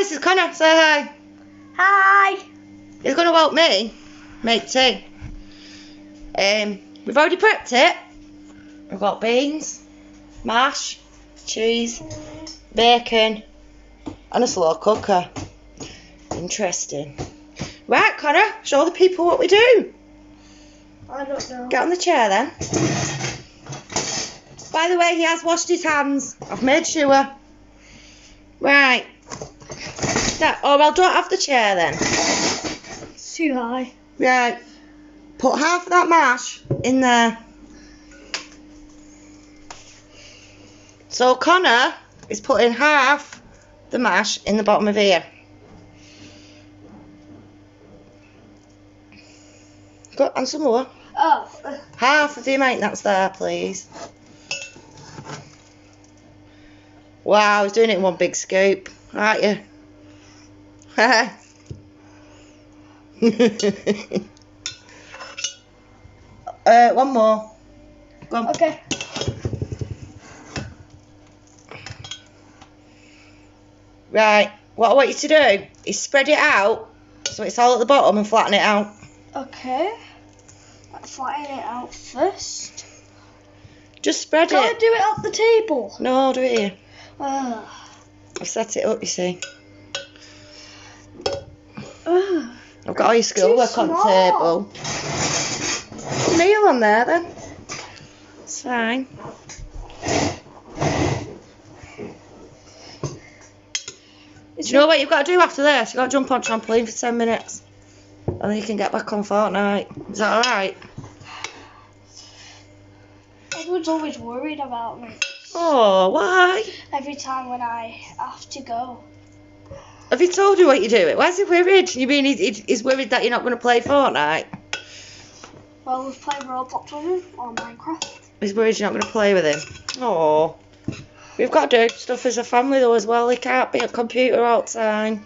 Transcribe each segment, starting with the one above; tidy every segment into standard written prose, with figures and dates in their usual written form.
this is Connor. Say hi. Hi. He's going to help me make tea. We've already prepped it. We've got beans, mash, cheese, bacon, and a slow cooker. Interesting. Right, Connor, show the people what we do. I don't know. Get on the chair then. By the way, he has washed his hands. I've made sure. Right. Oh, well, don't have the chair then. It's too high. Right. Put half of that mash in there. So Connor is putting half the mash in the bottom of here. Go and some more. Oh. Half of the amount that's there, please. Wow, he's doing it in one big scoop, aren't you? One more. Go on. Okay. Right, what I want you to do is spread it out so it's all at the bottom and flatten it out. Okay. Let's flatten it out first. Just spread Can I it. do it at the table? No, do it here. Ugh. I've set it up, you see. Ugh. I've got all your schoolwork on the table. Kneel on there then. It's fine. Do you know what you've got to do after this? You've got to jump on trampoline for 10 minutes. And then you can get back on Fortnite. Is that alright? Everyone's always worried about me. Oh, why? Every time when I have to go. Have he told you what you're doing? Why is he worried? You mean he's worried that you're not going to play Fortnite? Well, we've played Roblox with him or Minecraft. He's worried you're not going to play with him. Oh. We've got to do stuff as a family though as well. He can't be at a computer all the time.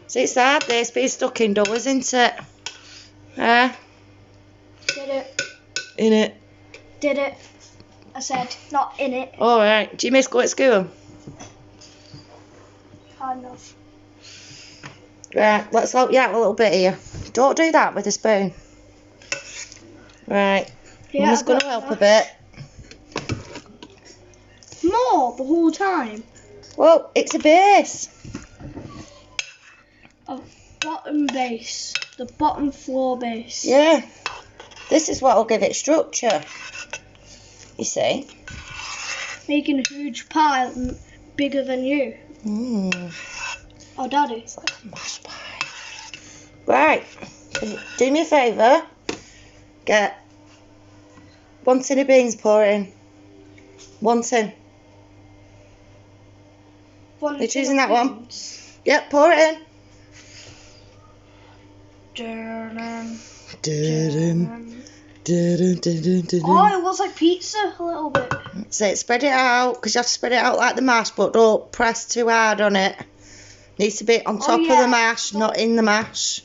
See, it's hard this being stuck indoors, isn't it? Did it. In it. Did it. I said, not in it. Alright. Do you miss going to school? Kind of. Right, let's help you out a little bit here. Don't do that with a spoon. Right. Yeah, Mum's going to help a bit. More the whole time. Well, it's a base. A bottom base. The bottom floor base. Yeah. This is what will give it structure. You see? Making a huge pile bigger than you. Oh, Daddy. It's like a mash pie. Right. Do me a favour. Get 1 tin of beans, pour it in. 1 tin. You're choosing that one? Yep, pour it in. Oh, it looks like pizza a little bit. So spread it out, because you have to spread it out like the mash, but don't press too hard on it. Needs to be on top of the mash, not in the mash.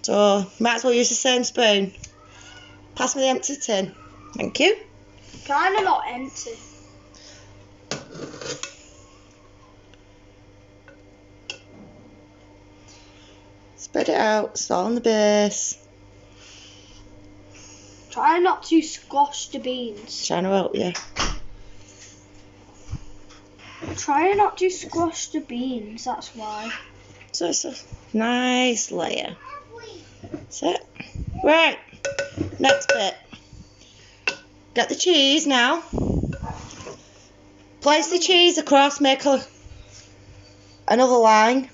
So, might as well use the same spoon. Pass me the empty tin. Thank you. Kind of not empty. Spread it out, it's all on the base. Try not to squash the beans. Trying to help you. Try not to squash the beans, that's why. So it's a nice layer. That's it. Right, next bit. Get the cheese now. Place the cheese across, make another line.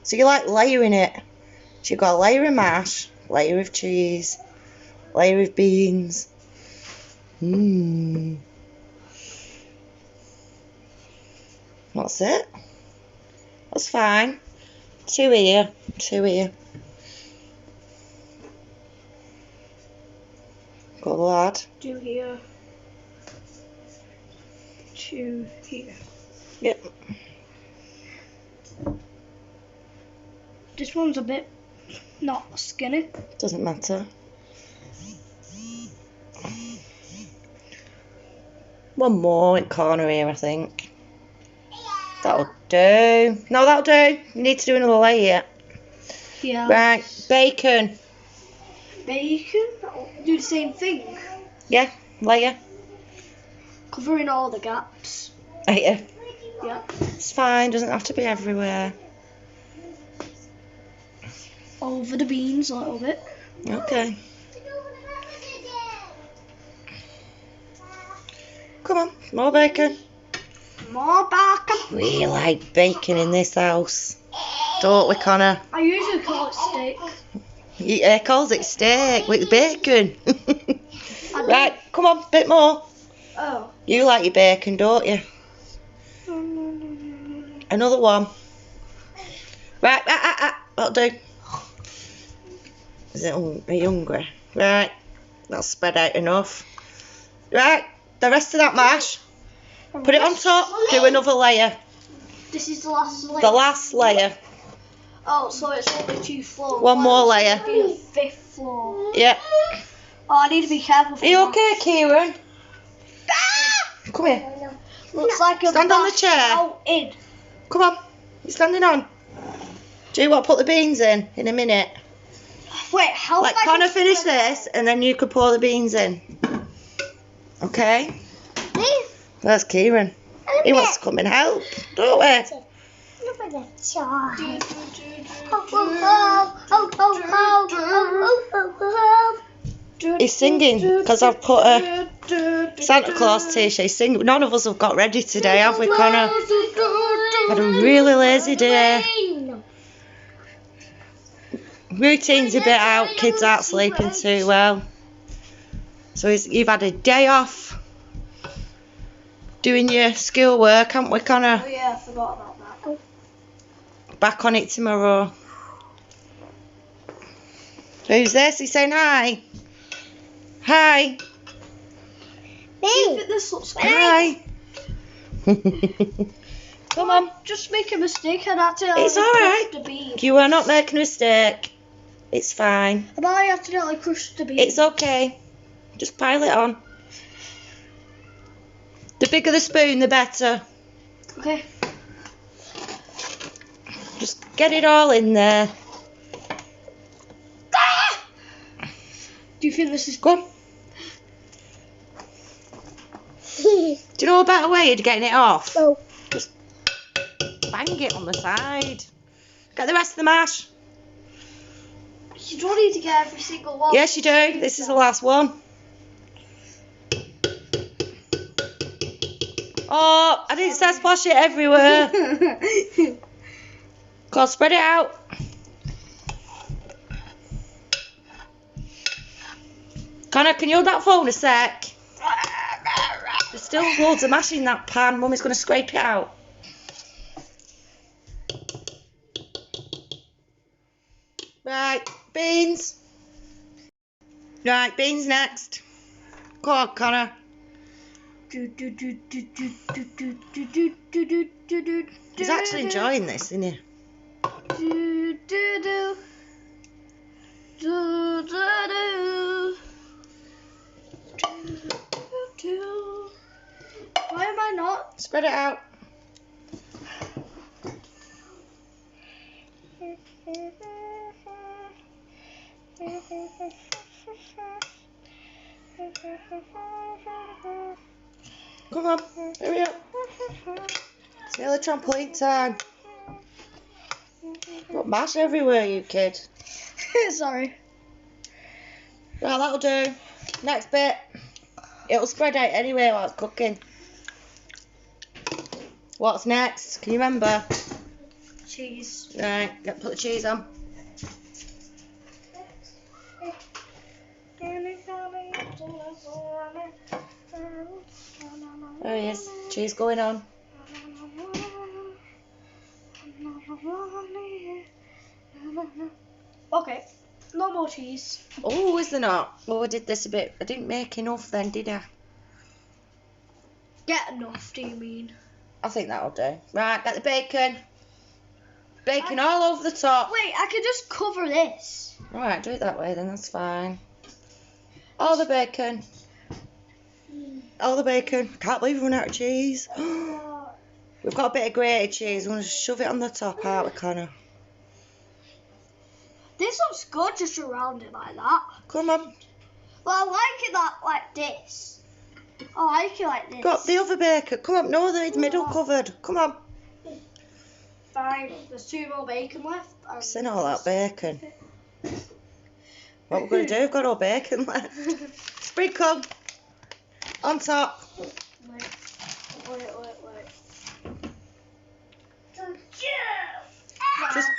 So you're like layering it. So you've got a layer of mash, layer of cheese, layer of beans. That's it. That's fine. 2 here, 2 here. Got the lad. 2 here. 2 here. Yep. This one's a bit not skinny. Doesn't matter. One more in the corner here, I think. That That'll do. No, that'll do. You need to do another layer. Yeah. Right, bacon. Bacon? Do the same thing. Yeah, layer. Covering all the gaps. Yeah. Yeah. It's fine, doesn't have to be everywhere. Over the beans a little bit. Okay. Come on, more bacon. More bacon. We like bacon in this house. Don't we, Connor? I usually call it steak. He calls it steak with bacon. I Right, come on, bit more. Oh. You like your bacon, don't you? Another one. Right, that'll do. Are you hungry? Right, that's spread out enough. Right, the rest of that mash, put it on top, do another layer. This is the last layer. The last layer. Oh, so it's only 2 floors. One more layer. Be a 5th floor. Yeah. Oh, I need to be careful. Are you okay, Kieran? Come here. Looks like a Stand on the bath chair. out in. Come on. You're standing on. Do you want to put the beans in a minute? Wait, how? Let Connor finish this, and then you could pour the beans in. Okay? There's Kieran. He wants to come and help, don't we? He's singing because I've put a Santa Claus t-shirt. He's singing. None of us have got ready today, have we, Connor? Had a really lazy day. Routine's a bit out. Kids aren't sleeping too well. So you've had a day off doing your schoolwork, haven't we, Connor? Oh yeah, I forgot about that. Back on it tomorrow. Who's this? He's saying hi. Hi. This looks great. Hi. Come on. Just make a mistake and accidentally It's alright. crushed the bean. You are not making a mistake. It's fine. But I accidentally crushed the bean. It's okay. Just pile it on. The bigger the spoon, the better. Okay. Just get it all in there. Do you think this is Go on. Do you know a better way of getting it off? No. Just bang it on the side. Get the rest of the mash. You don't need to get every single one. Yes, you do. This is the last one. Oh, I didn't say splash it everywhere. Go on, spread it out. Connor, can you hold that phone a sec? There's still loads of mash in that pan. Mummy's going to scrape it out. Right, beans. Right, beans next. Go on, Connor. He's actually enjoying this, isn't he? Why am I not? Spread it out. Come on, hurry up. It's nearly trampoline time. Got mash everywhere, you kid. Sorry. Right, that'll do. Next bit. It'll spread out anyway while it's cooking. What's next? Can you remember? Cheese. Right, put the cheese on. There he is. Cheese going on. Okay. No more cheese. Oh, is there not? Well, I did this a bit. I didn't make enough then, did I? Get enough, do you mean? I think that'll do. Right, get the bacon. Bacon all over the top. Wait, I could just cover this. Alright, do it that way then, that's fine. All the bacon. All the bacon. Can't believe we run out of cheese. We've got a bit of grated cheese. We're going to shove it on the top, aren't we, Connor? This looks good just around it like that. Come on. Well, I like it like this. I like it like this. Got the other bacon. Come on. No, the middle covered. Come on. Fine. There's 2 more bacon left. Seen all that bacon. What we're going to do? We've got all bacon left. Sprinkle. On top. Wait.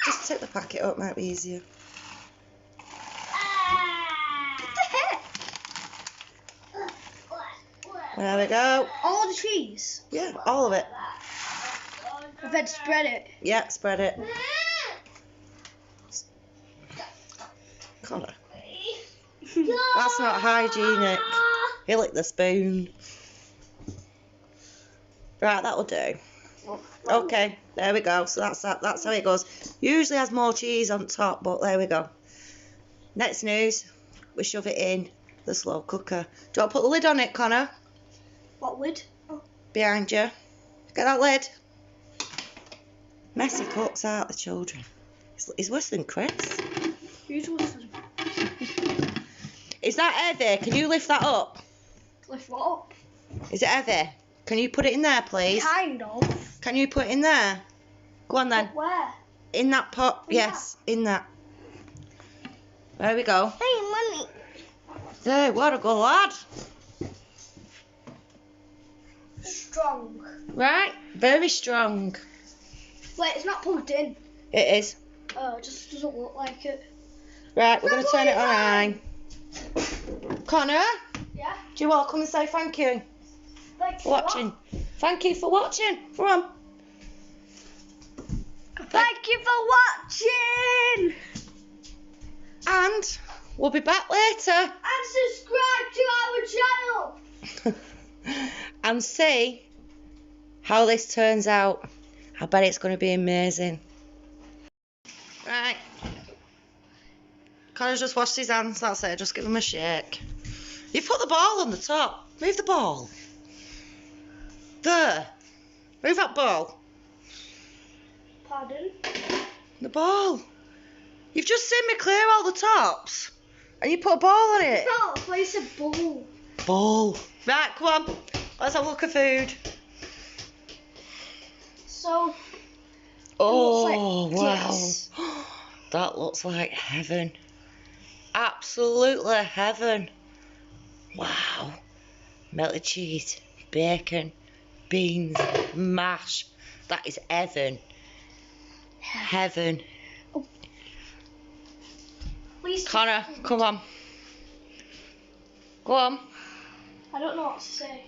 Just take the packet up, might be easier. What the heck? There we go. All the cheese? Yeah, all of it. I've had to spread it. Yeah, spread it. Connor. That's not hygienic. He licked the spoon. Right, that'll do. Okay, there we go. So that's how it goes. Usually has more cheese on top, but there we go. Next news, we shove it in the slow cooker. Do you want to put the lid on it, Connor? What lid? Oh. Behind you. Get that lid. Messy cooks, aren't the children? He's worse than Chris. Who's listening? Is that heavy? Can you lift that up? Lift what up? Is it heavy? Can you put it in there, please? Kind of. Can you put it in there? Go on then. But where? In that pot. Yes, in that. There we go. Hey, Mummy. There, what a good lad. Strong. Right, very strong. Wait, it's not plugged in. It is. Oh, it just doesn't look like it. Right, we're going to turn it on high. Connor, Yeah? do you want to come and say thank you Thanks for watching? Thank you for watching. Come on. Thank you for watching! And we'll be back later. And subscribe to our channel! And see how this turns out. I bet it's going to be amazing. Right. Connor's just washed his hands. That's it. Just give him a shake. You put the ball on the top. Move the ball. There. Move that ball. Pardon? The ball. You've just seen me clear all the tops. And you put a ball on it. No, place a bowl. Ball. Right, come on. Let's have a look at food. So, Oh, looks like wow. this. That looks like heaven. Absolutely heaven. Wow. Melted cheese, bacon, beans, mash. That is heaven. Heaven. Please. Connor, come on. Go on. I don't know what to say.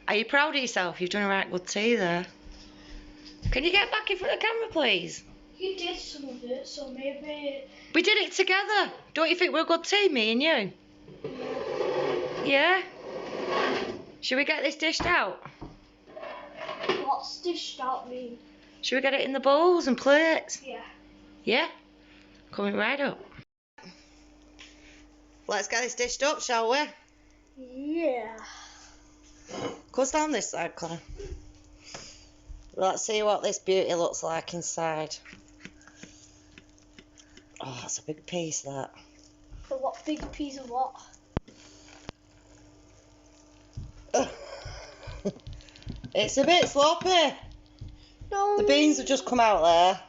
Are you proud of yourself? You've done a right good tea there. Can you get back in front of the camera, please? You did some of it, so maybe. We did it together. Don't you think we're a good team, me and you? Yeah? Should we get this dished out? What's dished out mean? Should we get it in the bowls and plates? Yeah. Yeah? Coming right up. Let's get this dished up, shall we? Yeah. Goes down this side, Connor. Let's see what this beauty looks like inside. Oh, that's a big piece, that. But what big piece of what? It's a bit sloppy. No. The beans have just come out there.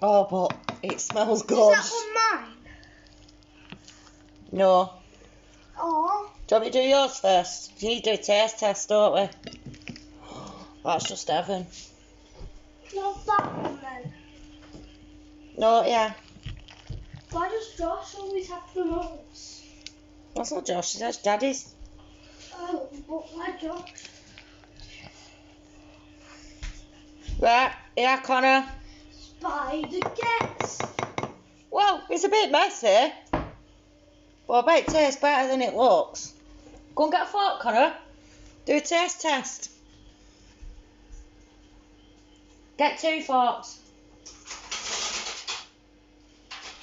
Oh, but it smells good. Is that one mine? No. Oh. Do you want me to do yours first? You need to do a taste test, don't we? That's just heaven. Not that one then. No, yeah. Why does Josh always have the most? That's not Josh's, that's Daddy's. Oh, but why Josh? Right, yeah, Connor. Spider gets. Well, it's a bit messy. But I bet it tastes better than it looks. Go and get a fork, Connor. Do a taste test. Get 2 forks.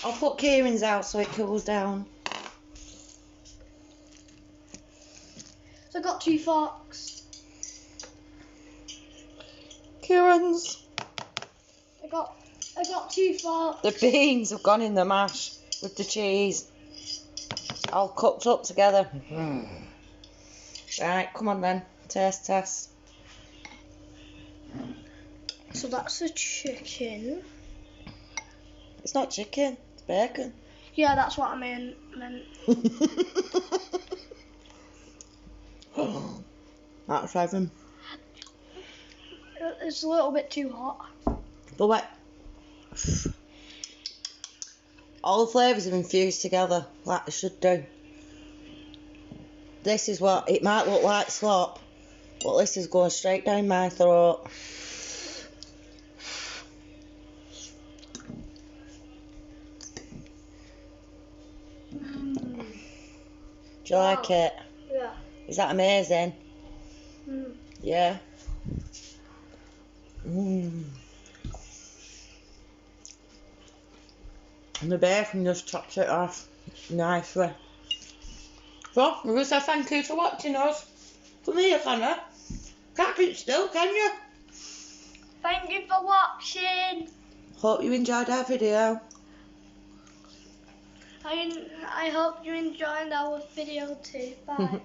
I'll put Kieran's out so it cools down. So So I got 2 forks. Kieran's. I got 2 forks. The beans have gone in the mash with the cheese. All cooked up together. Right, come on then. Taste test. So that's a chicken. It's not chicken, it's bacon. Yeah, that's what I meant. That's heaven. It's a little bit too hot. But wait. All the flavours have infused together like they should do. This is what, it might look like slop, but this is going straight down my throat. Do you like it? Yeah. Is that amazing? Yeah. And the bacon just tops it off nicely. So, we're going to say thank you for watching us. Come here, Connor. Can't keep still, can you? Thank you for watching. Hope you enjoyed our video. I hope you enjoyed our video too. Bye.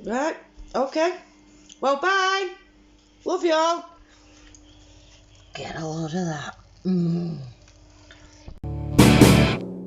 Right, okay. Well, bye. Love you all. Get a load of that.